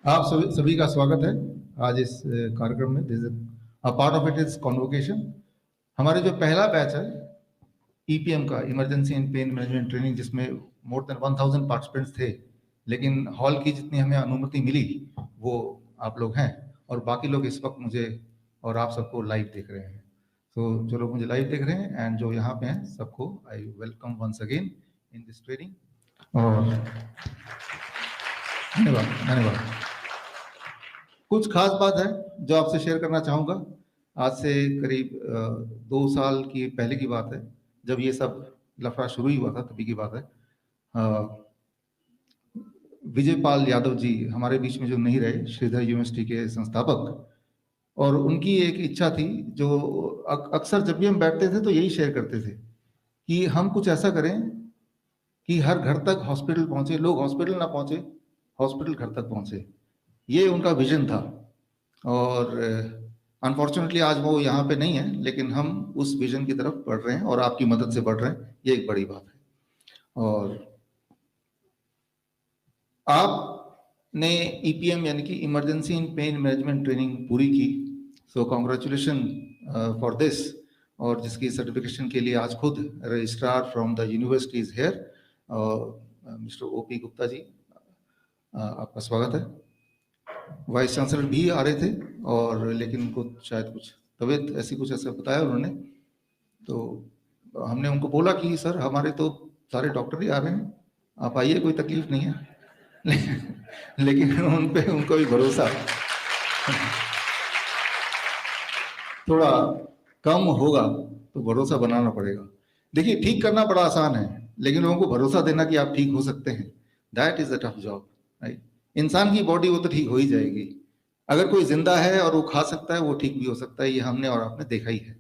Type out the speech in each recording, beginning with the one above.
आप सभी का स्वागत है आज इस कार्यक्रम में। This a part of it is convocation. हमारे जो पहला बैच है ईपीएम का, emergency and pain management training, जिसमें मोर देन 1000 पार्टिसिपेंट्स थे, लेकिन हॉल की जितनी हमें अनुमति मिली वो आप लोग हैं, और बाकी लोग इस वक्त मुझे और आप सबको लाइव देख रहे हैं। तो जो लोग मुझे लाइव देख रहे हैं एंड जो यहाँ पे हैं, सबको I welcome once again in this training. और धन्यवाद धन्यवाद। कुछ खास बात है जो आपसे शेयर करना चाहूँगा। आज से करीब 2 साल की पहले की बात है, जब ये सब लफड़ा शुरू ही हुआ था, तभी की बात है। विजय पाल यादव जी हमारे बीच में जो नहीं रहे, श्रीधर यूनिवर्सिटी के संस्थापक, और उनकी एक इच्छा थी जो अक्सर जब भी हम बैठते थे तो यही शेयर करते थे कि हम कुछ ऐसा करें कि हर घर तक हॉस्पिटल पहुंचे, लोग हॉस्पिटल ना पहुंचे, हॉस्पिटल घर तक पहुंचे। ये उनका विजन था। और अनफॉर्चुनेटली आज वो यहाँ पे नहीं है, लेकिन हम उस विजन की तरफ बढ़ रहे हैं और आपकी मदद से बढ़ रहे हैं, ये एक बड़ी बात है। और आपने ईपीएम यानी कि emergency in pain management training पूरी की, सो कॉन्ग्रेचुलेशन फॉर दिस। और जिसकी सर्टिफिकेशन के लिए आज खुद registrar from the university is here, mister OP Gupta ji, आपका स्वागत है। वाइस चांसलर भी आ रहे थे, और लेकिन उनको शायद कुछ तबीयत ऐसी कुछ ऐसा बताया उन्होंने, तो हमने उनको बोला कि सर हमारे तो सारे डॉक्टर ही आ रहे हैं, आप आइए, कोई तकलीफ नहीं है। लेकिन उन पे उनको भी भरोसा थोड़ा कम होगा, तो भरोसा बनाना पड़ेगा। देखिए, ठीक करना बड़ा आसान है, लेकिन लोगों को भरोसा देना कि आप ठीक हो सकते हैं, that is a tough job, right. इंसान की बॉडी वो तो ठीक हो ही जाएगी। अगर कोई जिंदा है और वो खा सकता है, वो ठीक भी हो सकता है, ये हमने और आपने देखा ही है,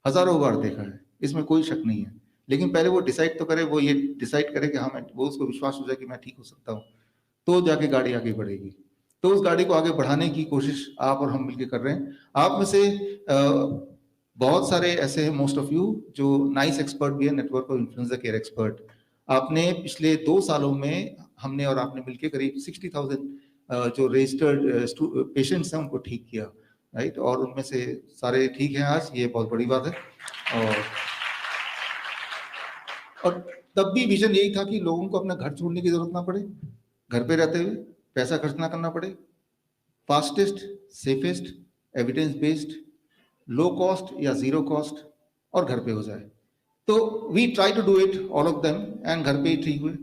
हजारों बार देखा है, इसमें कोई शक नहीं है। लेकिन पहले वो डिसाइड तो करे, वो ये डिसाइड करे कि हाँ मैं, वो उसको विश्वास हो जाए कि मैं ठीक हो सकता हूँ, तो जाके गाड़ी आगे बढ़ेगी। तो उस गाड़ी को आगे बढ़ाने की कोशिश आप और हम मिलकर कर रहे हैं। आप में से बहुत सारे ऐसे हैं, मोस्ट ऑफ यू, जो नाइस एक्सपर्ट भी है, network of influenza care expert. आपने पिछले 2 सालों में, हमने और आपने मिलकर करीब 60,000 जो रजिस्टर्ड पेशेंट्स हैं उनको ठीक किया, राइट। और उनमें से सारे ठीक हैं आज, ये बहुत बड़ी बात है। और तब भी विजन यही था कि लोगों को अपना घर छोड़ने की जरूरत ना पड़े, घर पे रहते हुए पैसा खर्च ना करना पड़े, fastest, safest, evidence based, low cost या जीरो कॉस्ट, और घर पे हो जाए। तो we try to do it all of them, and घर पे ही ठीक हुए।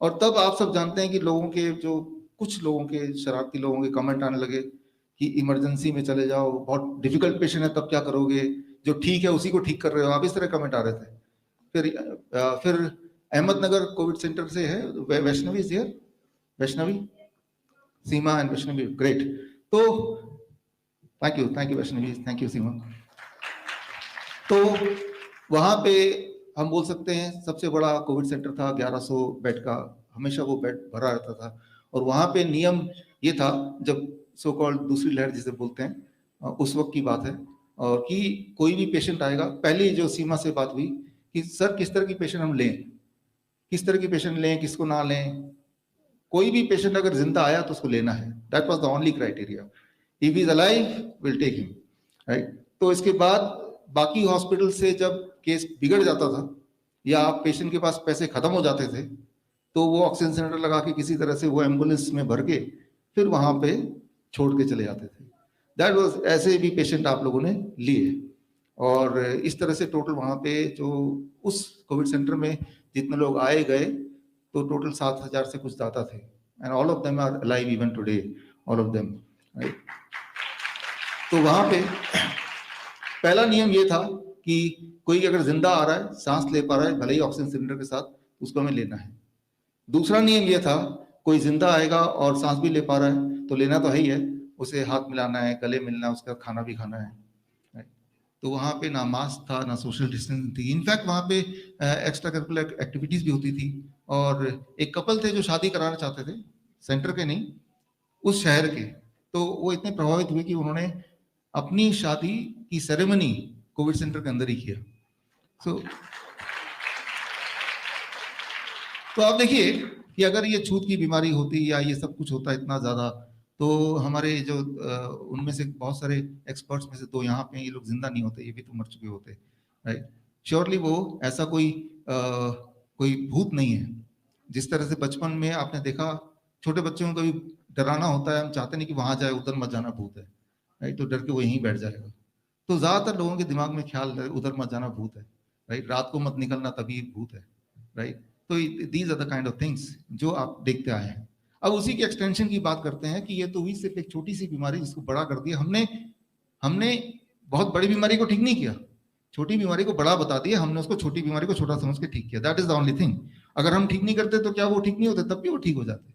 और तब आप सब जानते हैं कि लोगों के, जो कुछ लोगों के, शरारती लोगों के कमेंट आने लगे कि इमरजेंसी में चले जाओ, बहुत डिफिकल्ट पेशेंट है, तब क्या करोगे, जो ठीक है उसी को ठीक कर रहे हो आप, इस तरह कमेंट आ रहे थे। फिर अहमदनगर कोविड सेंटर से है Vaishnavi is here, Vaishnavi, Seema and Vaishnavi, great. तो thank you Vaishnavi, thank you Seema. तो वहां पे हम बोल सकते हैं सबसे बड़ा कोविड सेंटर था, 1100 बेड का, हमेशा वो बेड भरा रहता था। और वहां पे नियम ये था, जब सो कॉल्ड दूसरी लहर जिसे बोलते हैं, उस वक्त की बात है, और कि कोई भी पेशेंट आएगा, पहली जो सीमा से बात हुई कि सर किस तरह की पेशेंट हम लें, किस तरह की पेशेंट लें, किसको ना लें। कोई भी पेशेंट अगर जिंदा आया तो उसको लेना है, that was the only criteria. If is alive will take him, right. तो इसके बाद बाकी हॉस्पिटल से जब केस बिगड़ जाता था या पेशेंट के पास पैसे खत्म हो जाते थे, तो वो ऑक्सीजन सिलेंडर लगा के किसी तरह से वो एम्बुलेंस में भर के फिर वहां पे छोड़ के चले जाते थे। दैट वाज, ऐसे भी पेशेंट आप लोगों ने लिए। और इस तरह से टोटल वहां पे जो उस कोविड सेंटर में जितने लोग आए गए, तो टोटल 7,000 से कुछ ज्यादा थे, and all of them are alive even today, all of them, right. तो वहां पे पहला नियम ये था कि कोई अगर जिंदा आ रहा है, सांस ले पा रहा है, भले ही ऑक्सीजन सिलेंडर के साथ, उसको हमें लेना है। दूसरा नियम ये था, कोई जिंदा आएगा और सांस भी ले पा रहा है तो लेना तो है ही है, उसे हाथ मिलाना है, गले मिलना है, उसका खाना भी खाना है। तो वहाँ पे ना मास्क था, ना सोशल डिस्टेंसिंग थी। इनफैक्ट वहाँ पे एक्स्ट्रा करिकुलर एक्टिविटीज भी होती थी। और एक कपल थे जो शादी कराना चाहते थे, सेंटर के नहीं, उस शहर के। तो वो इतने प्रभावित हुए कि उन्होंने अपनी शादी की सेरेमनी कोविड सेंटर के अंदर ही किया। तो आप देखिए कि अगर ये छूत की बीमारी होती या ये सब कुछ होता इतना ज्यादा, तो हमारे जो उनमें से बहुत सारे एक्सपर्ट्स में से 2 यहाँ पे हैं, ये लोग जिंदा नहीं होते, ये भी तो मर चुके होते, राइट। श्योरली वो ऐसा कोई भूत नहीं है। जिस तरह से बचपन में आपने देखा छोटे बच्चों को कभी डराना होता है, हम चाहते नहीं कि वहां जाए, उधर मत जाना, भूत है, राइट, तो डर के वो यहीं बैठ जाएगा। तो ज्यादातर लोगों के दिमाग में ख्याल है उधर मत जाना, भूत है, राइट, रात को मत निकलना, तभी भूत है, राइट। तो these are the kind of things जो आप देखते आए हैं। अब उसी के एक्सटेंशन की बात करते हैं कि ये तो हुई सिर्फ एक छोटी सी बीमारी जिसको बड़ा कर दिया हमने बहुत बड़ी बीमारी को ठीक नहीं किया, छोटी बीमारी को बड़ा बता दिया हमने, उसको छोटी बीमारी को छोटा समझ के ठीक किया। That is the only thing. अगर हम ठीक नहीं करते तो क्या वो ठीक नहीं होते? तब भी वो ठीक हो जाते,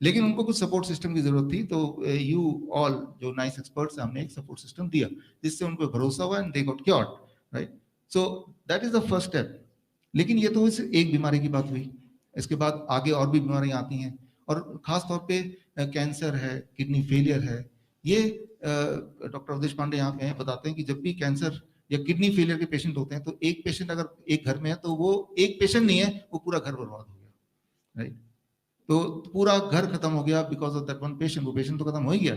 लेकिन उनको कुछ सपोर्ट सिस्टम की जरूरत थी। तो यू ऑल जो नाइस एक्सपर्ट्स, हमने एक सपोर्ट सिस्टम दिया जिससे उनको भरोसा हुआ and they got cured, right. So that is the first step. लेकिन ये तो सिर्फ एक बीमारी की बात हुई, इसके बाद आगे और भी बीमारियां आती हैं, और खास तौर पे कैंसर है, किडनी फेलियर है। ये डॉक्टर अवधेश पांडे यहाँ पे हैं, बताते हैं कि जब भी कैंसर या किडनी फेलियर के पेशेंट होते हैं तो एक पेशेंट अगर एक घर में है तो वो एक पेशेंट नहीं है, वो पूरा घर बर्बाद हो गया, राइट। तो पूरा घर खत्म हो गया because of that one patient. वो पेशेंट तो खत्म हो ही गया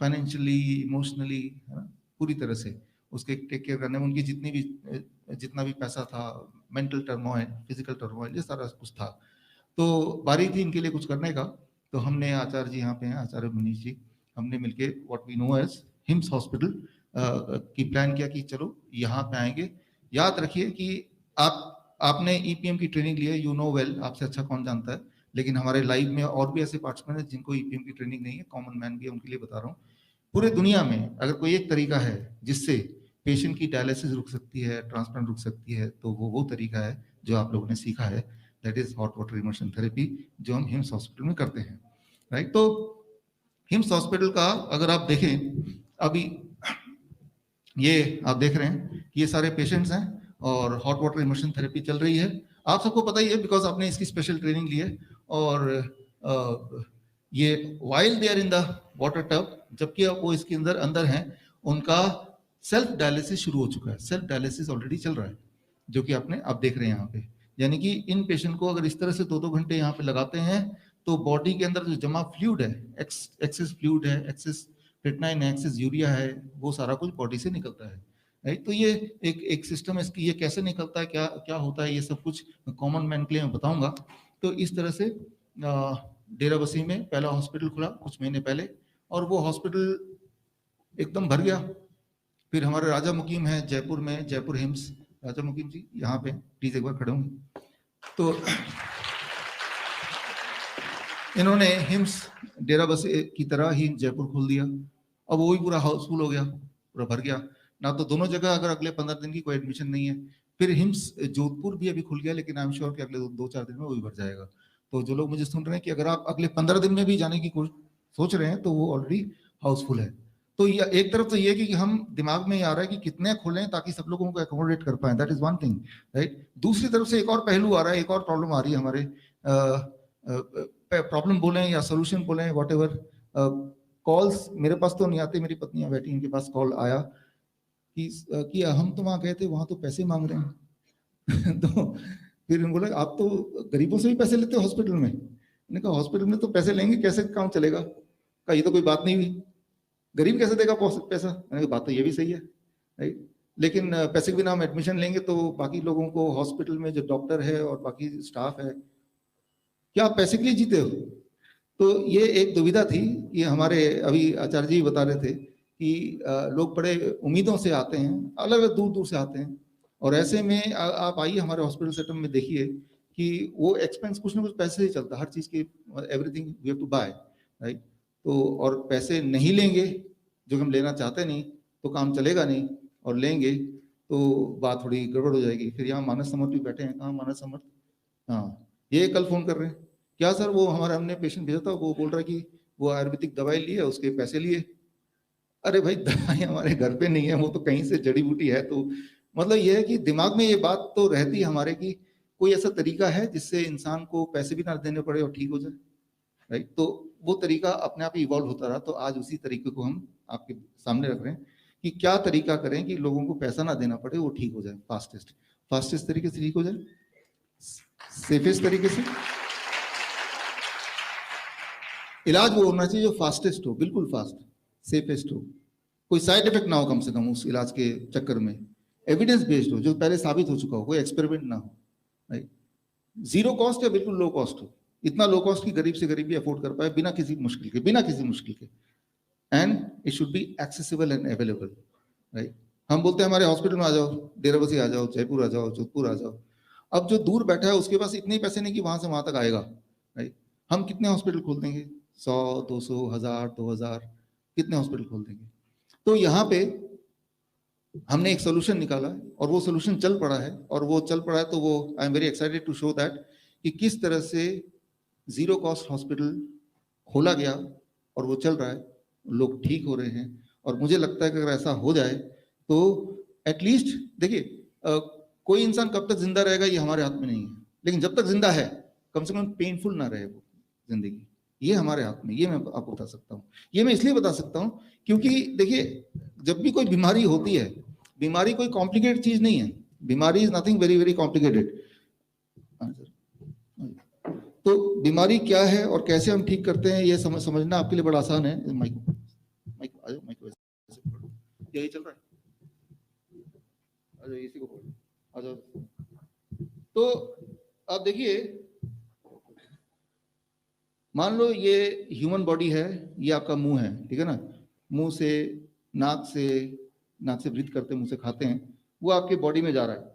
फाइनेंशियली, इमोशनली, है ना, पूरी तरह से उसके टेक केयर करने में उनकी जितना भी पैसा था, मेंटल टर्मोइल, फिजिकल टर्मोइल, ये सारा कुछ था। तो बारी थी इनके लिए कुछ करने का। तो हमने आचार्य जी यहाँ पे हैं, आचार्य मनीष जी, हमने मिलके what we know as HIIMS hospital की प्लान किया कि चलो यहाँ पे आएंगे। याद रखिए कि आपने ईपीएम की ट्रेनिंग ली है, यू नो वेल, आपसे अच्छा कौन जानता है, लेकिन हमारे लाइव में और भी ऐसे पार्टिसिपेंट हैं जिनको ईपीएम की ट्रेनिंग नहीं है, कॉमन मैन भी है, उनके लिए बता रहा हूँ। पूरे दुनिया में अगर कोई एक तरीका है जिससे पेशेंट की डायलिसिस रुक सकती है, ट्रांसप्लांट रुक सकती है, तो वो तरीका है जो आप लोगों ने सीखा है, that is hot water immersion therapy, जो हम हिम्स हॉस्पिटल में करते हैं, राइट। तो हिम्स हॉस्पिटल का अगर आप देखें, अभी ये आप देख रहे हैं ये सारे पेशेंट्स हैं और हॉट वाटर इमर्शन थेरेपी चल रही है। आप सबको पता ही है बिकॉज आपने इसकी स्पेशल ट्रेनिंग ली है। और ये while they are in the water tub, जबकि वो इसके अंदर हैं, उनका सेल्फ डायलिसिस शुरू हो चुका है, सेल्फ डायलिसिस ऑलरेडी चल रहा है, जो कि आप देख रहे हैं यहाँ पे। यानी कि इन पेशेंट को अगर इस तरह से 2-2 घंटे यहाँ पे लगाते हैं तो बॉडी के अंदर जो जमा फ्लूइड है, एक्सेस फ्लूइड है, एक्सेस क्रिएटिनिन है, एक्सेस यूरिया है, वो सारा कुछ बॉडी से निकलता है, राइट। तो ये एक सिस्टम है इसकी, ये कैसे निकलता है, क्या क्या होता है, ये सब कुछ कॉमन मैन के लिए मैं बताऊंगा। तो इस तरह से डेराबस्सी में पहला हॉस्पिटल खुला कुछ महीने पहले, और वो हॉस्पिटल एकदम भर गया। फिर हमारे राजा मुकीम है जयपुर में, जयपुर हिम्स, राजा मुकीम जी यहाँ पे प्लीज एक बार खड़े होंगे। तो इन्होंने हिम्स डेराबस्सी की तरह ही जयपुर खोल दिया। अब वो भी पूरा हाउसफुल हो गया, पूरा भर गया ना। तो दोनों जगह अगर अगले 15 दिन की कोई एडमिशन नहीं है। फिर हिम्स जोधपुर भी अभी खुल गया, लेकिन आई एम श्योर कि अगले 2-4 दिन में वो भी भर जाएगा। तो जो लोग मुझे सुन रहे हैं कि अगर आप अगले 15 दिन में भी जाने की सोच रहे हैं तो वो ऑलरेडी हाउसफुल है। तो एक तरफ तो ये कि हम दिमाग में ये आ रहा है कि कितने खोलें ताकि सब लोगों को एकोमोडेट कर पाए, that is one thing, right. दूसरी तरफ से एक और पहलू आ रहा है, एक और प्रॉब्लम आ रही है हमारे, प्रॉब्लम बोलें या सोल्यूशन बोलें, वॉट एवर। कॉल्स मेरे पास तो नहीं आते, मेरी पत्नियां बैठी, इनके पास कॉल आया कि हम तो वहां गए थे, वहां तो पैसे मांग रहे हैं। तो फिर उन्होंने बोला आप तो गरीबों से भी पैसे लेते हो हॉस्पिटल में। मैंने कहा हॉस्पिटल में तो पैसे लेंगे, कैसे काम चलेगा? कहा ये तो कोई बात नहीं हुई, गरीब कैसे देगा पैसा? मैंने कहा बात तो ये भी सही है, राइट। लेकिन पैसे के बिना हम एडमिशन लेंगे तो बाकी लोगों को हॉस्पिटल में जो डॉक्टर है और बाकी स्टाफ है, क्या आप पैसे के लिए जीते हो? तो ये एक दुविधा थी। ये हमारे अभी आचार्य जी बता रहे थे कि लोग बड़े उम्मीदों से आते हैं, अलग अलग दूर दूर से आते हैं, और ऐसे में आप आइए हमारे हॉस्पिटल सेटअप में, देखिए कि वो एक्सपेंस कुछ ना कुछ पैसे से चलता, हर चीज की, everything we have to buy, right. तो और पैसे नहीं लेंगे जो हम लेना चाहते नहीं तो काम चलेगा नहीं, और लेंगे तो बात थोड़ी गड़बड़ हो जाएगी। फिर यहाँ मानस समर्थ भी बैठे हैं, कहाँ मानस समर्थ? हाँ, ये कल फोन कर रहे हैं, क्या सर वो हमने पेशेंट भेजा था, वो बोल रहा है कि वो आयुर्वेदिक दवाई ली है, उसके पैसे लिए। अरे भाई दवाई हमारे घर पे नहीं है, वो तो कहीं से जड़ी बूटी है। तो मतलब ये है कि दिमाग में ये बात तो रहती है हमारे की कोई ऐसा तरीका है जिससे इंसान को पैसे भी ना देने पड़े और ठीक हो जाए, राइट। तो वो तरीका अपने आप ही इवॉल्व होता रहा, तो आज उसी तरीके को हम आपके सामने रख रहे हैं कि क्या तरीका करें कि लोगों को पैसा ना देना पड़े, वो ठीक हो जाए फास्टेस्ट तरीके से ठीक हो जाए, सेफेस्ट तरीके से। इलाज वो होना चाहिए जो फास्टेस्ट हो, बिल्कुल फास्ट, सेफेस्ट हो, कोई साइड इफेक्ट ना हो कम से कम उस इलाज के चक्कर में, एविडेंस बेस्ड हो, जो पहले साबित हो चुका हो, कोई एक्सपेरिमेंट ना हो, राइट। जीरो कॉस्ट या बिल्कुल लो कॉस्ट हो, इतना लो कॉस्ट की गरीब से गरीब भी अफोर्ड कर पाए बिना किसी मुश्किल के, बिना किसी मुश्किल के, and it should be accessible and available, right. हम बोलते हैं हमारे हॉस्पिटल में आ जाओ, डेराबस्सी आ जाओ, जयपुर आ जाओ, जोधपुर आ जाओ। अब जो दूर बैठा है उसके पास इतने पैसे नहीं कि वहां से वहां तक आएगा, राइट। हम कितने हॉस्पिटल खोल देंगे, 100, 200, 1000, 2000, कितने हॉस्पिटल खोल देंगे। तो यहाँ पे हमने एक सोल्यूशन निकाला और वो सोल्यूशन चल पड़ा है, और वो चल पड़ा है तो वो I am very excited to show that कि किस तरह से जीरो कॉस्ट हॉस्पिटल खोला गया और वो चल रहा है, लोग ठीक हो रहे हैं। और मुझे लगता है कि अगर ऐसा हो जाए तो एटलीस्ट देखिए, कोई इंसान कब तक जिंदा रहेगा ये हमारे हाथ में नहीं है, लेकिन जब तक जिंदा है कम से कम पेनफुल ना रहे वो जिंदगी, ये हमारे हाथ में, ये मैं आपको बता सकता हूँ। ये मैं इसलिए बता सकता हूँ क्योंकि देखिए, जब भी कोई बीमारी होती है, बीमारी कोई कॉम्प्लिकेटेड चीज नहीं है, बीमारी is nothing very very complicated. तो बीमारी क्या है और कैसे हम ठीक करते हैं ये समझना आपके लिए बड़ा आसान है। माइक माइक आ जाओ, माइक वैसे पकड़ो, यही चल रहा है, आ जाओ, इसी को पकड़ो, आ जाओ। तो आप देखिए, मान लो ये ह्यूमन बॉडी है, ये आपका मुंह है, ठीक है ना, मुंह से नाक से ब्रीथ करते हैं, मुंह से खाते हैं, वो आपके बॉडी में जा रहा है।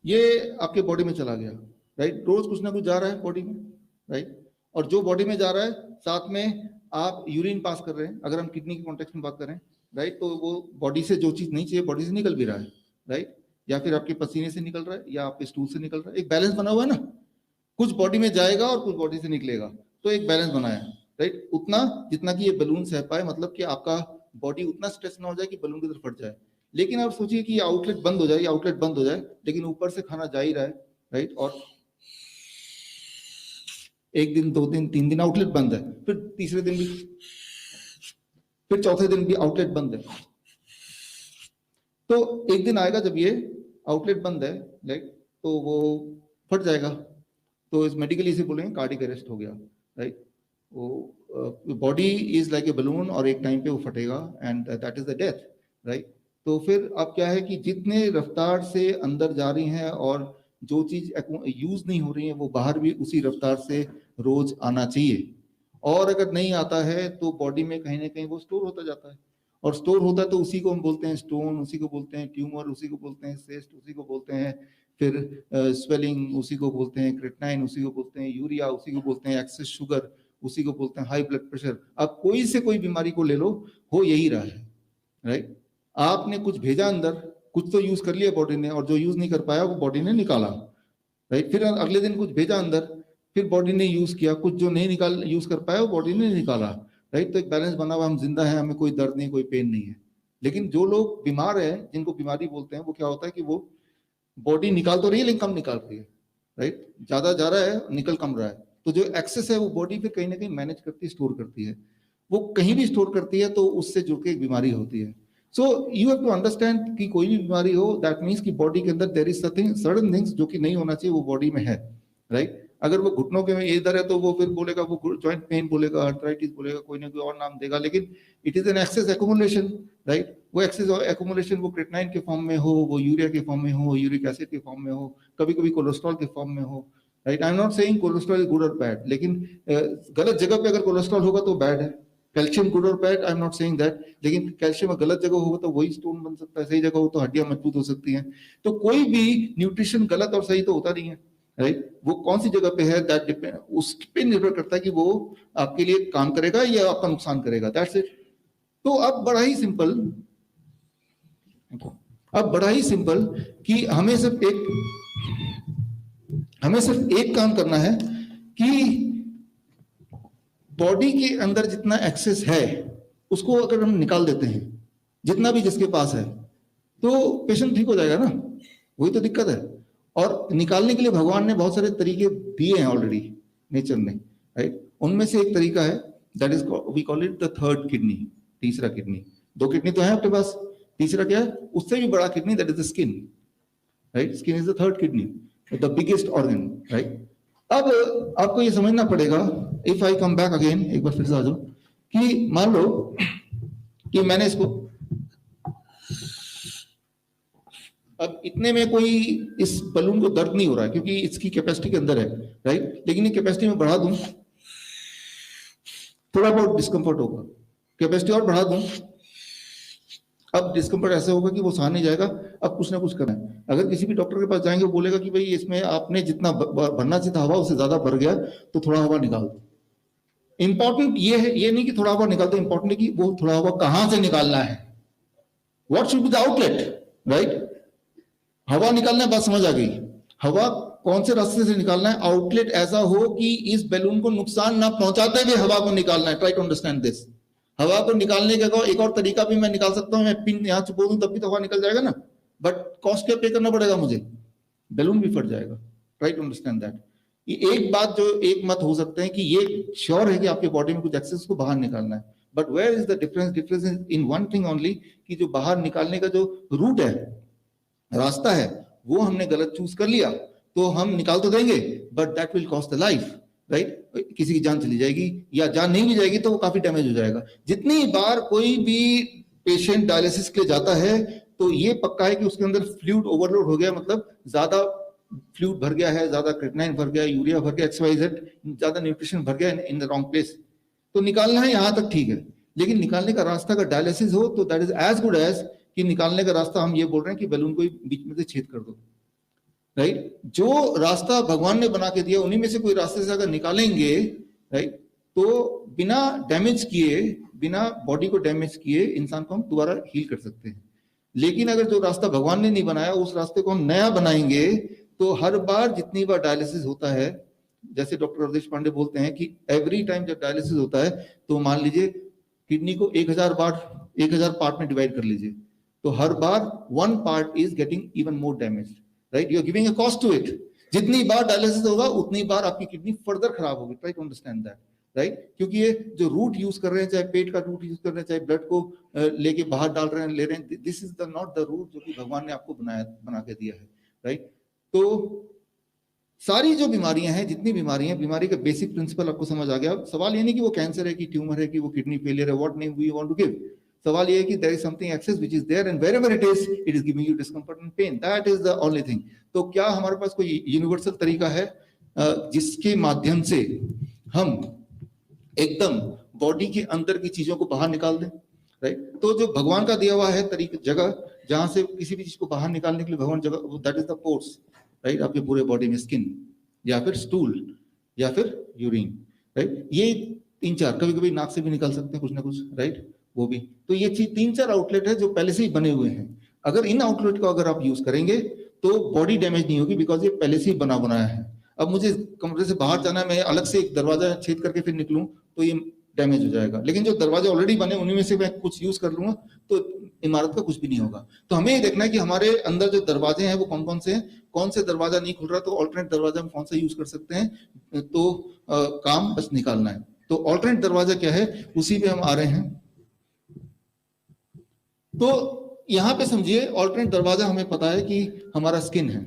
ये आपके बॉडी में चला गया, राइट। रोज कुछ ना कुछ जा रहा है बॉडी में, राइट। और जो बॉडी में जा रहा है, साथ में आप यूरिन पास कर रहे हैं, अगर हम किडनी के कॉन्टेक्स्ट में बात करें, राइट, तो वो बॉडी से जो चीज नहीं चाहिए बॉडी से निकल भी रहा है, राइट, या फिर आपके पसीने से निकल रहा है या आपके स्टूल से निकल रहा है। एक बैलेंस बना हुआ है ना, कुछ बॉडी में जाएगा और कुछ बॉडी से निकलेगा, तो एक बैलेंस बनाया है, राइट। उतना जितना कि ये बलून सह पाए, मतलब कि आपका बॉडी उतना स्ट्रेस ना हो जाए कि बलून की तरफ फट जाए। लेकिन आप सोचिए कि आउटलेट बंद हो जाए, आउटलेट बंद हो जाए, लेकिन ऊपर से खाना जा ही रहा है, राइट, और एक दिन, 2 दिन, 3 दिन आउटलेट बंद है, फिर तीसरे दिन भी, फिर चौथे दिन भी आउटलेट बंद है। तो एक दिन आएगा जब ये आउटलेट बंद है, राइट, तो वो फट जाएगा, तो इस मेडिकली इसे बोलेंगे कार्डियक अरेस्ट हो गया, राइट। वो body is like a balloon और एक टाइम पे वो फटेगा and that is the death, right. तो फिर अब क्या है कि जितने रफ्तार से अंदर जा रही हैं और जो चीज यूज नहीं हो रही है वो बाहर भी उसी रफ्तार से रोज आना चाहिए, और अगर नहीं आता है तो बॉडी में कहीं ना कहीं वो स्टोर होता जाता है, और स्टोर होता है तो उसी को हम बोलते हैं स्टोन, उसी को बोलते हैं ट्यूमर, उसी को बोलते हैं सिस्ट, उसी को बोलते हैं फिर स्वेलिंग, उसी को बोलते हैं क्रिएटिनिन, उसी को बोलते हैं यूरिया, उसी को बोलते हैं एक्सेस शुगर, उसी को बोलते हैं हाई ब्लड प्रेशर। अब कोई से कोई बीमारी को ले लो, हो यही रहा है, राइट। आपने कुछ भेजा अंदर, कुछ तो यूज कर लिया बॉडी ने, और जो यूज नहीं कर पाया वो बॉडी ने निकाला, राइट। फिर अगले दिन कुछ भेजा अंदर, फिर बॉडी ने यूज किया, कुछ जो नहीं निकाल यूज कर पाया वो बॉडी ने निकाला, राइट। तो एक बैलेंस बना हुआ, हम जिंदा हैं, हमें कोई दर्द नहीं, कोई पेन नहीं है। लेकिन जो लोग बीमार है, जिनको बीमारी बोलते हैं, वो क्या होता है कि वो बॉडी निकाल तो रही है लेकिन कम निकाल रही है, राइट, ज्यादा जा रहा है, निकल कम रहा है। तो जो एक्सेस है वो बॉडी फिर कहीं ना कहीं मैनेज करती है, स्टोर करती है, वो कहीं भी स्टोर करती है, तो उससे जुड़ के एक बीमारी होती है। So you have to understand कि कोई भी बीमारी हो, दैट मीन्स कि बॉडी के अंदर there is something, certain things जो कि नहीं होना चाहिए वो बॉडी में है, राइट। अगर वो घुटनों के में इधर है तो वो फिर बोलेगा, वो जॉइंट पेन बोलेगा, आर्थराइटिस बोलेगा, कोई ना कोई और नाम देगा, लेकिन it is an excess accumulation, right. वो एक्सेस एक्यूमुलेशन वो क्रिएटिनिन के फॉर्म में हो, वो यूरिया के फॉर्म में हो, यूरिक एसिड के फॉर्म में हो, कभी कभी कोलेस्ट्रॉल के फॉर्म में हो, right. I am not saying cholesterol is good और बैड, लेकिन गलत जगह पे अगर कोलेस्ट्रॉल होगा तो बैड है। कैल्शियम गुड और bad, I am not saying that, लेकिन कैल्शियम गलत जगह होगा तो वही स्टोन बन सकता है, सही जगह हो तो हड्डियां मजबूत हो सकती हैं। तो कोई भी न्यूट्रिशन गलत और सही तो होता नहीं है, राइट। वो कौन सी जगह पे है, दैट डिपेंड, उस पे निर्भर करता है कि वो आपके लिए काम करेगा या आपका नुकसान करेगा, दैट्स इट। तो अब बड़ा ही सिंपल कि हमें सिर्फ एक काम करना है कि बॉडी के अंदर जितना एक्सेस है उसको अगर हम निकाल देते हैं, जितना भी जिसके पास है, तो पेशेंट ठीक हो जाएगा ना, वही तो दिक्कत है। और निकालने के लिए भगवान ने बहुत सारे तरीके दिए हैं ऑलरेडी नेचर में, राइट। उनमें से एक तरीका है, that is we call it the third kidney, तीसरा किडनी। 2 किडनी तो है आपके पास, तीसरा क्या है, उससे भी बड़ा kidney, that is the skin, right. Skin is the third kidney. The biggest organ, right. अब आपको ये समझना पड़ेगा, if I come back again, एक बार फिर से आ जाओ, कि मान लो कि मैंने इसको, अब इतने में कोई इस बलून को दर्द नहीं हो रहा है क्योंकि इसकी कैपेसिटी के अंदर है, राइट। लेकिन ये कैपेसिटी में बढ़ा दूं, थोड़ा बहुत डिस्कंफर्ट होगा, कैपेसिटी और बढ़ा दूं, अब डिस्कंफर्ट ऐसा होगा कि वो सहा नहीं जाएगा, अब कुछ ना कुछ करना है। अगर किसी भी डॉक्टर के पास जाएंगे, वो बोलेगा कि भाई इसमें आपने जितना भरना चाहिए था हवा उससे ज्यादा भर गया, तो थोड़ा हवा निकाल दो। इंपॉर्टेंट ये है, ये नहीं कि थोड़ा हवा निकाल दो, इंपॉर्टेंट है कि वो थोड़ा हवा कहां से निकालना है, what should be the outlet, right. हवा निकालना है, बात समझ आ गई। हवा कौन से रास्ते से निकालना है, आउटलेट ऐसा हो कि इस बैलून को नुकसान ना पहुंचाते हुए हवा को निकालना है। Try to understand this. हवा को निकालने का एक और तरीका भी मैं निकाल सकता हूं, मैं पिन यहां से बोलूं तब भी तो हवा निकल जाएगा ना, बट कॉस्ट क्या पे करना पड़ेगा मुझे, बैलून भी फट जाएगा। Try to understand that. ये एक बात जो एक मत हो सकते हैं कि ये श्योर है कि आपके बॉडी में कुछ एक्सेस को बाहर निकालना है, but where is the difference, difference is in one thing only, कि जो बाहर निकालने का जो रूट है, रास्ता है, वो हमने गलत चूज कर लिया तो हम निकाल तो देंगे, but that will cost the life, right. किसी की जान चली जाएगी, या जान नहीं भी जाएगी तो वो काफी डैमेज हो जाएगा। जितनी बार कोई भी पेशेंट डायलिसिस के लिए जाता है तो ये पक्का है कि उसके अंदर फ्लूइड ओवरलोड हो गया, मतलब ज्यादा फ्लूइड भर गया है, ज्यादा क्रिएटिनिन भर गया, यूरिया भर गया, XYZ, ज्यादा न्यूट्रिशन भर गया इन द रॉन्ग प्लेस, तो निकालना है यहां तक ठीक है। लेकिन निकालने का रास्ता अगर डायलिसिस हो तो that is as good as कि निकालने का रास्ता हम ये बोल रहे हैं कि बैलून को बीच में से छेद कर दो, राइट। जो रास्ता भगवान ने बना के दिया उन्हीं में से कोई रास्ते से अगर निकालेंगे, राइट, तो बिना डैमेज किए, बिना बॉडी को डैमेज किए इंसान को हम दोबारा हील कर सकते हैं। लेकिन अगर जो रास्ता भगवान ने नहीं बनाया उस रास्ते को हम नया बनाएंगे तो हर बार जितनी बार डायलिसिस होता है, जैसे डॉक्टर अवधेश पांडे बोलते हैं कि एवरी टाइम जब डायलिसिस होता है तो मान लीजिए किडनी को 1000 पार्ट में डिवाइड कर लीजिए, तो हर बार one part is getting even more damage, right. You are giving a cost to it. जितनी बार डायलिसिस होगा उतनी बार आपकी किडनी फर्दर खराब होगी। Try to understand that, right. क्योंकि ये जो रूट यूज कर रहे हैं, चाहे पेट का रूट यूज कर रहे हैं, चाहे ब्लड को लेके बाहर डाल रहे हैं, ले रहे हैं, this is the not the route जो कि भगवान ने आपको बना के दिया है, राइट। तो सारी जो बीमारियां हैं, जितनी बीमारियां, बीमारी का बेसिक प्रिंसिपल आपको समझ आ गया। सवाल ये नहीं कि वो कैंसर है, कि ट्यूमर है, कि वो किडनी फेलियर है, what name we want to give. सवाल ये है कि there is something excess which is there and wherever it is giving you discomfort and pain, that is the only thing. तो क्या हमारे पास कोई यूनिवर्सल तरीका है जिसके माध्यम से हम एकदम बॉडी के अंदर की चीजों को बाहर निकाल दें, राइट। तो जो भगवान का दिया हुआ है तरीका, जगह जहां से किसी भी चीज को बाहर निकालने के लिए भगवान जगह, that is the pores, right. आपके पूरे बॉडी में स्किन या फिर स्टूल या फिर यूरिन, राइट। ये 3-4, कभी कभी नाक से भी निकाल सकते हैं कुछ ना कुछ, राइट, वो भी। तो ये चीज 3-4 आउटलेट है जो पहले से ही बने हुए हैं। अगर इन आउटलेट को अगर आप यूज करेंगे तो बॉडी डैमेज नहीं होगी, बिकॉज ये पहले से ही बना बनाया है। अब मुझे कमरे से बाहर जाना है, मैं अलग से एक दरवाजा छेद करके फिर निकलूं तो ये डैमेज हो जाएगा। लेकिन जो दरवाजे ऑलरेडी बने उन्हीं में से मैं कुछ यूज कर लूंगा तो इमारत का कुछ भी नहीं होगा। तो हमें ये देखना है कि हमारे अंदर जो दरवाजे हैं वो कौन कौन से हैं, कौन से दरवाजा नहीं खुल रहा तो ऑल्टरनेट दरवाजा हम कौन सा यूज कर सकते हैं, तो काम बस निकालना है। तो ऑल्टरनेट दरवाजा क्या है, उसी पे हम आ रहे हैं। तो यहां पे समझिए, ऑल्टरनेट दरवाजा हमें पता है कि हमारा स्किन है।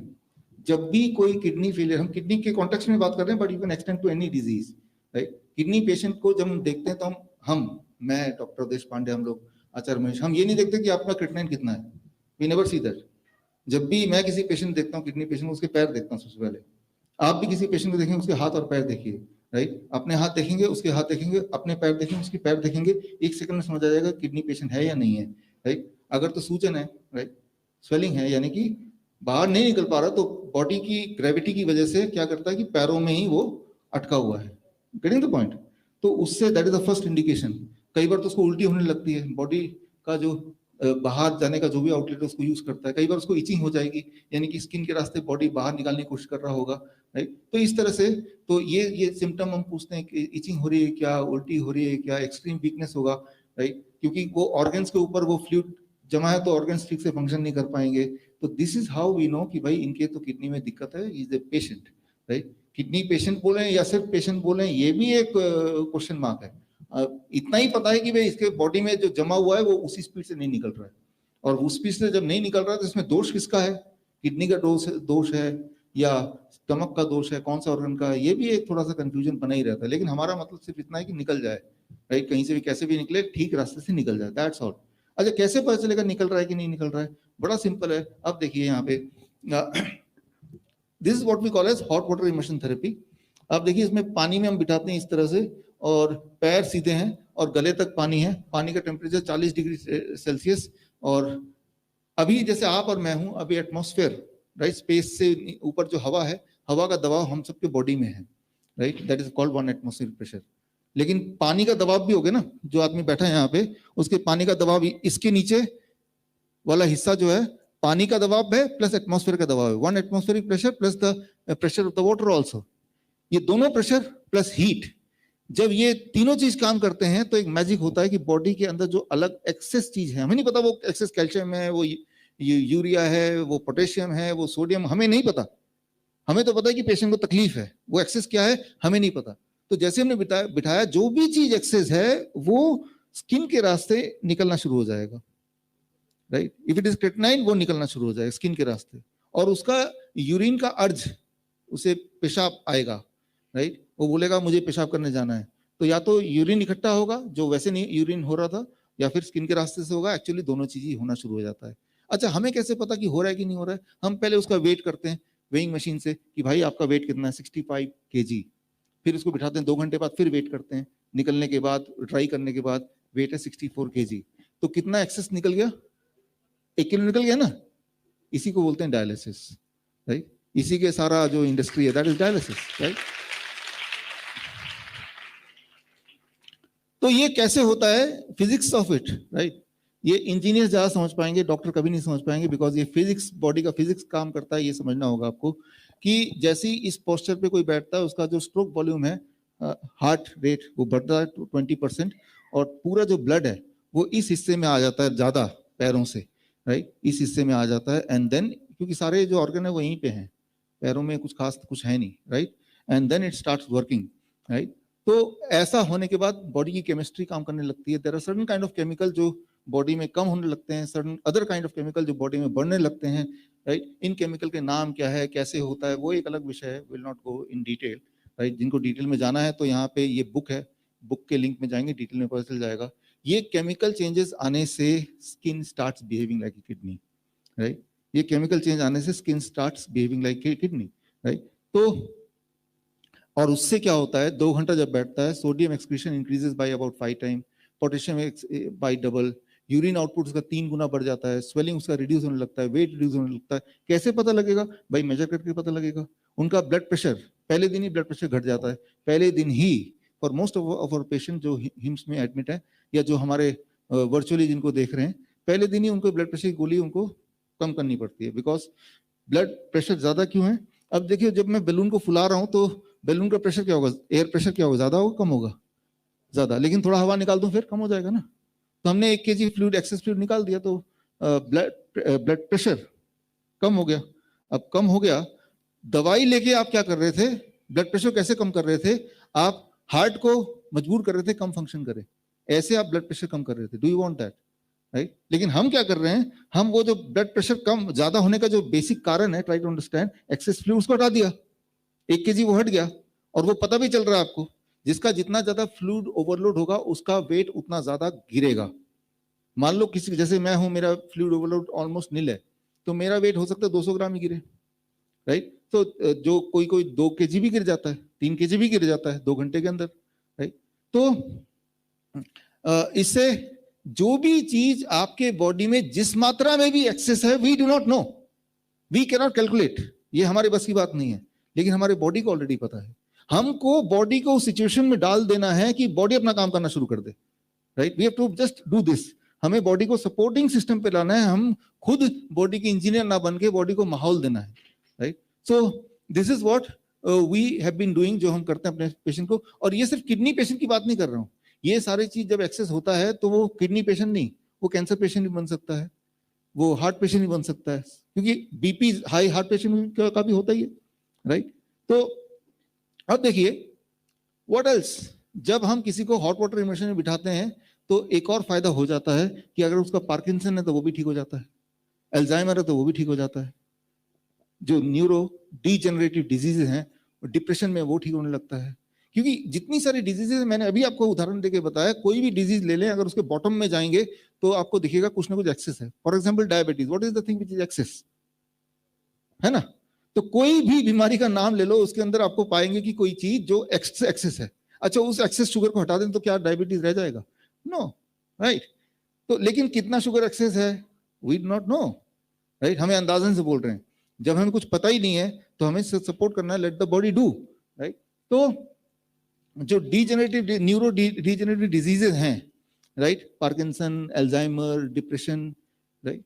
जब भी कोई किडनी फेलियर, हम किडनी के कॉन्टेक्स्ट में बात कर रहे हैं, but you can extend to any disease, right. Kidney patient को जब हम देखते हैं तो मैं डॉक्टर अवधेश पांडे, हम लोग आचार्य महेश, हम ये नहीं देखते कि आपका क्रिएटिनिन कितना है, वी नेवर सी दैट। जब भी मैं किसी पेशेंट देखता हूँ, किडनी पेशेंट, उसके पैर देखता हूँ सबसे पहले। आप भी किसी पेशेंट को देखेंगे, उसके हाथ और पैर देखिए, राइट। अपने हाथ देखेंगे, उसके हाथ देखेंगे, अपने पैर देखेंगे, उसके पैर देखेंगे, 1 सेकंड में समझ आ जाएगा किडनी पेशेंट है या नहीं है, राइट। अगर तो सूजन है, राइट, स्वेलिंग है, यानी कि बाहर नहीं निकल पा रहा, तो बॉडी की ग्रेविटी की वजह से क्या करता है कि पैरों में ही वो अटका हुआ है, गेटिंग द पॉइंट। तो उससे that is the first indication. कई बार तो उसको उल्टी होने लगती है, बॉडी का जो बाहर जाने का जो भी आउटलेट है उसको यूज करता है। कई बार उसको इचिंग हो जाएगी, यानी कि स्किन के रास्ते बॉडी बाहर निकालने की कोशिश कर रहा होगा, राइट। तो इस तरह से तो ये सिम्टम हम पूछते हैं कि इचिंग हो रही है क्या, उल्टी हो रही है क्या, एक्सट्रीम वीकनेस होगा, राइट, क्योंकि वो ऑर्गन्स के ऊपर वो फ्लूइड जमा है तो ऑर्गन्स ठीक से फंक्शन नहीं कर पाएंगे। तो this is how we know कि भाई इनके तो किडनी में दिक्कत है, is a patient, right. Kidney patient बोले या सिर्फ पेशेंट बोले, ये भी एक क्वेश्चन मार्क है। इतना ही पता है कि भाई इसके बॉडी में जो जमा हुआ है वो उसी स्पीड से नहीं निकल रहा है, और उस स्पीड से जब नहीं निकल रहा है तो इसमें दोष किसका है, किडनी का दोष है, या स्टमक का दोष है, कौन सा ऑर्गन का है, ये भी एक थोड़ा सा कंफ्यूजन बना ही रहता है। लेकिन हमारा मतलब सिर्फ इतना है कि निकल जाए, राइट, कहीं से भी कैसे भी निकले, ठीक रास्ते से निकल जाए, दैट्स ऑल। अच्छा, कैसे पता चलेगा निकल रहा है कि नहीं निकल रहा है? बड़ा सिंपल है। अब देखिए यहाँ पे this is what we call as hot water immersion therapy. अब देखिए इसमें पानी में हम बिठाते हैं इस तरह से, और पैर सीधे हैं और गले तक पानी है, पानी का टेम्परेचर 40 डिग्री सेल्सियस। और अभी जैसे आप और मैं हूं, अभी एटमॉस्फेयर, राइट, स्पेस से ऊपर जो हवा है, हवा का दबाव हम सबके बॉडी में है, right, that is called 1 atmosphere pressure. लेकिन पानी का दबाव भी हो गया ना, जो आदमी बैठा है यहाँ पे, उसके पानी का दबाव इसके नीचे वाला हिस्सा जो है, पानी का दबाव है प्लस एटमॉस्फेयर का दबाव है, 1 atmospheric pressure plus the pressure of the water also. ये दोनों प्रेशर प्लस हीट, जब ये तीनों चीज काम करते हैं तो एक मैजिक होता है कि बॉडी के अंदर जो अलग एक्सेस चीज है, हमें नहीं पता वो एक्सेस कैल्शियम है, वो यूरिया है, वो पोटेशियम है, वो सोडियम, हमें नहीं पता। हमें तो पता है कि पेशेंट को तकलीफ है, वो एक्सेस क्या है हमें नहीं पता। तो जैसे हमने बिठाया, जो भी चीज एक्सेस है वो स्किन के रास्ते निकलना शुरू हो जाएगा, right. If it is creatinine, वो निकलना शुरू हो जाएगा स्किन के रास्ते, और उसका यूरिन का अर्ज, उसे पेशाब आएगा, राइट, वो बोलेगा मुझे पेशाब करने जाना है। तो या तो यूरिन इकट्ठा होगा जो वैसे नहीं यूरिन हो रहा था, या फिर स्किन के रास्ते से होगा। एक्चुअली दोनों चीज ही होना शुरू हो जाता है। अच्छा, हमें कैसे पता कि हो रहा है कि नहीं हो रहा है? हम पहले उसका वेट करते हैं वेइंग मशीन से कि भाई आपका वेट कितना है, 65 kg। फिर उसको बिठाते हैं, 2 घंटे बाद फिर वेट करते हैं, निकलने के बाद, ट्राई करने के बाद वेट है 64 kg। तो कितना एक्सेस निकल गया? 1 किलो निकल गया ना। इसी को बोलते हैं डायलिसिस, राइट। इसी के सारा जो इंडस्ट्री है, दैट इज डायलिसिस, राइट। तो ये कैसे होता है, फिजिक्स ऑफ इट, राइट। ये इंजीनियर ज्यादा समझ पाएंगे, डॉक्टर कभी नहीं समझ पाएंगे, बिकॉज ये फिजिक्स, बॉडी का फिजिक्स काम करता है। ये समझना होगा आपको कि जैसे ही इस पोस्चर पे कोई बैठता है, उसका जो स्ट्रोक वॉल्यूम है, हार्ट रेट, वो बढ़ता है 20%, और पूरा जो ब्लड है वो इस हिस्से में आ जाता है ज्यादा, पैरों से, राइट, इस हिस्से में आ जाता है। एंड देन, क्योंकि सारे जो ऑर्गन है वो यहीं पे हैं, पैरों में कुछ खास कुछ है नहीं, right, and then it starts working, right. तो ऐसा होने के बाद बॉडी की केमिस्ट्री काम करने लगती है। There are certain kind of chemical जो बॉडी में कम होने लगते हैं, certain other kind of chemical जो बॉडी में बढ़ने लगते हैं, राइट। इन केमिकल के नाम क्या है, कैसे होता है, वो एक अलग विषय है, will not go in detail, right. जिनको डिटेल में जाना है तो यहाँ पे ये बुक है, बुक के लिंक में जाएंगे, डिटेल में पता चल जाएगा। ये केमिकल चेंजेस आने से skin starts behaving like a kidney, right. ये केमिकल चेंज आने से skin starts behaving like a kidney, right. तो और उससे क्या होता है, 2 घंटा जब बैठता है, sodium excretion increases by about 5 time, potassium bye double, urine output उसका 3 गुना बढ़ जाता है, स्वेलिंग उसका रिड्यूस होने लगता है, वेट रिड्यूस होने लगता है। कैसे पता लगेगा भाई? मेजर करके पता लगेगा। उनका ब्लड प्रेशर, पहले दिन ही ब्लड प्रेशर घट जाता है, पहले दिन ही, for most of our patient जो हिम्स में एडमिट है, या जो हमारे वर्चुअली जिनको देख रहे हैं, पहले दिन ही उनको ब्लड प्रेशर की गोली उनको कम करनी पड़ती है। बिकॉज ब्लड प्रेशर ज्यादा क्यों है? अब देखिए, जब मैं बैलून को फुला रहा हूं तो बैलून का प्रेशर क्या होगा, एयर प्रेशर क्या होगा, ज्यादा होगा कम होगा? ज्यादा। लेकिन थोड़ा हवा निकाल दूं फिर कम हो जाएगा ना। तो हमने 1 kg फ्लूइड, एक्सेस फ्लूइड निकाल दिया, तो ब्लड प्रेशर कम हो गया। अब कम हो गया, दवाई लेके आप क्या कर रहे थे? ब्लड प्रेशर कैसे कम कर रहे थे? आप हार्ट को मजबूर कर रहे थे कम फंक्शन करे, ऐसे आप ब्लड प्रेशर कम कर रहे थे। Do you want that, right? लेकिन हम क्या कर रहे हैं, हम वो जो ब्लड प्रेशर कम ज्यादा होने का जो बेसिक कारण है, try to understand, excess fluid को हटा दिया, 1 kg वो हट गया, और वो पता भी चल रहा है आपको, जिसका जितना ज्यादा फ्लूइड ओवरलोड होगा उसका वेट उतना ज्यादा गिरेगा। मान लो किसी, जैसे मैं हूं, मेरा फ्लूइड ओवरलोड ऑलमोस्ट नील है, तो मेरा वेट हो सकता है 200 ग्राम ही गिरे, राइट। तो जो कोई 2 kg भी गिर जाता है, 3 kg भी गिर जाता है 2 घंटे के अंदर, राइट। तो इससे जो भी चीज आपके बॉडी में जिस मात्रा में भी एक्सेस है, we do not know, we can not calculate, ये हमारे बस की बात नहीं है। लेकिन हमारे बॉडी को ऑलरेडी पता है। हमको बॉडी को उस सिचुएशन में डाल देना है कि बॉडी अपना काम करना शुरू कर दे, right. We have to just do this. हमें बॉडी को सपोर्टिंग सिस्टम पे लाना है, हम खुद बॉडी के इंजीनियर ना बन के बॉडी को माहौल देना है, right. So this is what we have been doing, जो हम करते हैं अपने पेशेंट को। और ये सिर्फ किडनी पेशेंट की बात नहीं कर रहा हूँ, ये सारी चीज जब एक्सेस होता है तो वो किडनी पेशेंट नहीं, वो कैंसर पेशेंट भी बन सकता है, वो हार्ट पेशेंट भी बन सकता है, क्योंकि बीपी हाई हार्ट पेशेंट का भी होता ही है, राइट। तो अब देखिए व्हाट एल्स, जब हम किसी को हॉट वाटर इमर्शन में बिठाते हैं तो एक और फायदा हो जाता है कि अगर उसका पार्किंसन है तो वो भी ठीक हो जाता है, अल्जाइमर है तो वो भी ठीक हो जाता है। जो न्यूरो डीजेनरेटिव डिजीजेज हैं, डिप्रेशन में वो ठीक होने लगता है। क्योंकि जितनी सारी डिजीजेज मैंने अभी आपको उदाहरण देके बताया, कोई भी डिजीज ले लें, अगर उसके बॉटम में जाएंगे तो आपको दिखेगा कुछ ना कुछ एक्सेस है। For example diabetes, what is the thing which is excess, है ना? तो कोई भी बीमारी का नाम ले लो, उसके अंदर आपको पाएंगे कि कोई चीज जो एक्सेस है। अच्छा, उस एक्सेस शुगर को हटा दें तो क्या डायबिटीज रह जाएगा? No, right? तो लेकिन कितना शुगर एक्सेस है, we do not know, right? हमें अंदाजन से बोल रहे हैं। जब हमें कुछ पता ही नहीं है तो हमें सपोर्ट करना है, let the body do, right? तो जो न्यूरो डीजेनरेटिव डिजीजेज हैं, right, Parkinson, Alzheimer, depression, right,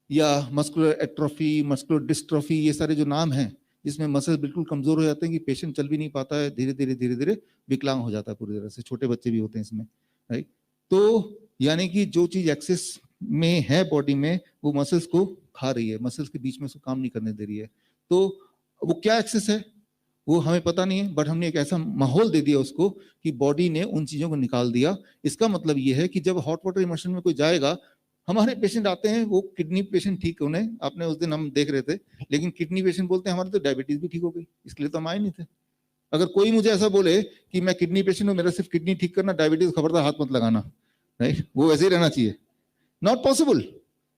या मस्कुलर एट्रोफी, मस्कुलर डिस्ट्रोफी, ये सारे जो नाम हैं जिसमें मसल बिल्कुल कमजोर हो जाते हैं कि पेशेंट चल भी नहीं पाता है, धीरे धीरे विकलांग हो जाता है पूरी तरह से। छोटे बच्चे भी होते हैं इसमें, राइट? तो यानी कि जो चीज एक्सेस में है बॉडी में, वो मसल्स को खा रही है, मसल्स के बीच में उसको काम नहीं करने दे रही है। तो वो क्या एक्सेस है वो हमें पता नहीं है, बट हमने एक ऐसा माहौल दे दिया उसको कि बॉडी ने उन चीजों को निकाल दिया। इसका मतलब ये है कि जब हॉट वाटर इमर्शन में कोई जाएगा, हमारे पेशेंट आते हैं, वो किडनी पेशेंट ठीक होने, आपने उस दिन हम देख रहे थे, लेकिन किडनी पेशेंट बोलते हैं हमारे तो डायबिटीज भी ठीक हो गई, इसलिए तो हम आए नहीं थे। अगर कोई मुझे ऐसा बोले कि मैं किडनी पेशेंट हूँ, मेरा सिर्फ किडनी ठीक करना, डायबिटीज खबरदार हाथ मत लगाना, राइट? वो वैसे ही रहना चाहिए, नॉट पॉसिबल,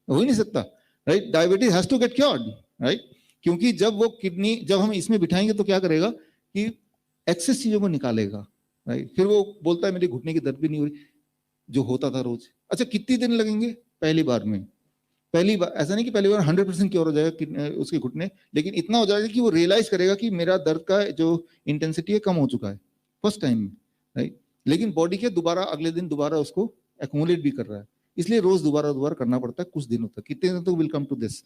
हो ही नहीं सकता, right? Diabetes has to get cured, right? क्योंकि जब वो किडनी, जब हम इसमें बिठाएंगे तो क्या करेगा कि एक्सेस चीजों को निकालेगा, राइट? फिर वो बोलता है मेरी घुटने की दर्द भी नहीं हो रही, जो होता था रोज। अच्छा, कितने दिन लगेंगे? पहली बार में, पहली बार ऐसा नहीं कि पहली बार 100% क्योर हो जाएगा उसके घुटने, लेकिन इतना हो जाएगा कि वो रियलाइज करेगा कि मेरा दर्द का जो इंटेंसिटी है कम हो चुका है फर्स्ट टाइम में, राइट? लेकिन बॉडी के दोबारा अगले दिन दोबारा उसको एक्यूमुलेट भी कर रहा है, इसलिए रोज दोबारा करना पड़ता है कुछ दिनों तक। कितने दिन तक विल कम टू दिस,